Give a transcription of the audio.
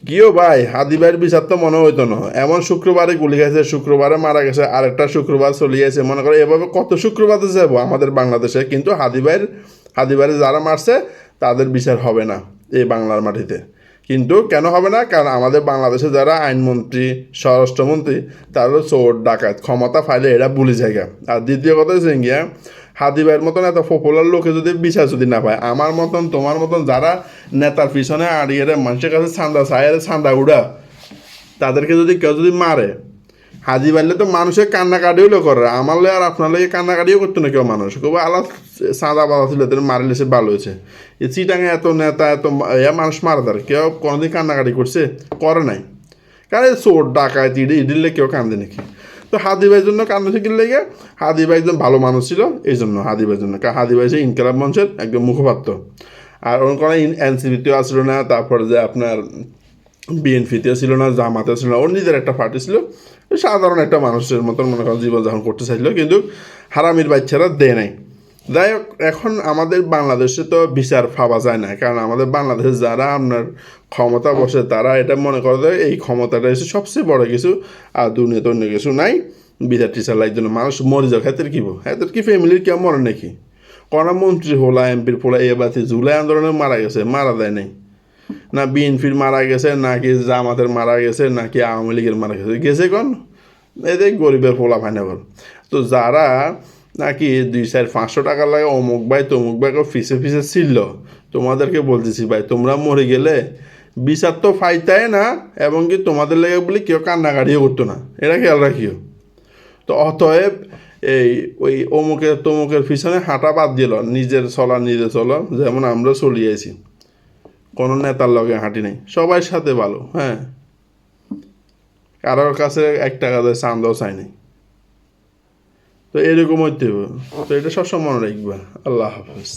কিও ভাই, হাদি ভাইয়ের বিচার তো মনে হইতো না। এমন শুক্রবারে গুলি খাইছে, শুক্রবারে মারা গেছে, আরেকটা শুক্রবার চলিয়েছে, মনে করে এভাবে কত শুক্রবারে যাবো আমাদের বাংলাদেশে। কিন্তু হাদি ভাইয়ের যারা মারছে তাদের বিচার হবে না এই বাংলার মাটিতে। কিন্তু কেন হবে না? কারণ আমাদের বাংলাদেশে যারা আইনমন্ত্রী, স্বরাষ্ট্রমন্ত্রী, তারা চোর ডাকাত ক্ষমতা ফাইলে এরা বুলি জায়গা। আর দ্বিতীয় কথা হচ্ছে গিয়া, হাদি ভাইয়ের মতন এত পপুলার লোকে যদি বিচার যদি না পায়, আমার মতন তোমার মতন যারা নেতার পিছনে আড়িয়ে মানুষের কাছে ছান্দা চায়, ছান্দা উড়া, তাদেরকে যদি কেউ যদি মারে, হাজি বাড়লে তো মানুষের কান্নাকাটিও করে। আমার লে আর আপনার লাগে কান্নাকাটিও করতো না কেউ মানুষ, কেউ আলাদা সাদা বাধা ছিল তাদের মারিলে সে ভালো হয়েছে। এই চিটাঙে এত নেতা এত মানুষ মারা তার কেউ কোনোদিন কান্নাকাটি করছে? করে নাই। কারণ চোর ডাকায় ইডিলে কেউ কান্দে নাকি? তো হাদি ভাইয়ের জন্য কান্দে কি লেগে? হাদি ভাই একজন ভালো মানুষ ছিল এই জন্য হাদি ভাইয়ের জন্য। কারণ হাদি ভাই হচ্ছে ইনকালাব মঞ্চের একদম মুখপাত্র। আর ওর কোনো এনসিপিতেও আসলো না, তারপরে যে আপনার বিএনপিতেও ছিল না, জামাতেও ছিল না, ওর নিজের একটা পার্টি ছিল। সাধারণ একটা মানুষের মতন মনে করেন জীবনযাপন করতে চাইছিল, কিন্তু হারামির বাচ্চারা দেয় নাই। যাই হোক, এখন আমাদের বাংলাদেশে তো বিচার পাওয়া যায় না, কারণ আমাদের বাংলাদেশে যারা আপনার ক্ষমতা বসে তারা এটা মনে করে যে এই ক্ষমতাটা এসে সবচেয়ে বড় কিছু, আর দুনিয়াতে অন্য কিছু নাই। বিচার টিচার লাইক জন্য মানুষ মরে যাক, হাতের কি হাতের কি ফ্যামিলির কেউ মরে নাকি? কোনো মন্ত্রী হোলা, এমপির ফোলা, এ বাতি জুলাই আন্দোলনে মারা গেছে, মারা যায় নাই। না বিএনপির মারা গেছে, নাকি জামাতের মারা গেছে, নাকি আওয়ামী লীগের মারা গেছে, গেছে কোন? এদের গরিবের পোলা ফাইনাগর। তো যারা নাকি 200-500 টাকা লাগে অমুক ভাই তমুক ভাই ফিসে ফিসে ছিল, তোমাদেরকে বলতেছি ভাই, তোমরা মরে গেলে বিচার তো ফাইতাই না, এবং কি তোমাদের লেগে বলে কেউ কান্নাকাটিও করতো না, এটা খেয়াল রাখিও। তো অতএব এই ওই অমুকের তমুকের পিছনে হাঁটা বাদ দিল, নিজের চলা নিজে চলো, যেমন আমরা চলিয়েছি। কোনো নেতার লগে হাঁটি নেই, সবার সাথে ভালো। হ্যাঁ, কারোর কাছে 1 টাকা দিয়ে চান্দাও চাই নাই। তো এরকম হইতে হবে। তো এটা সবসময় মনে রাখবা। আল্লাহ হাফেজ।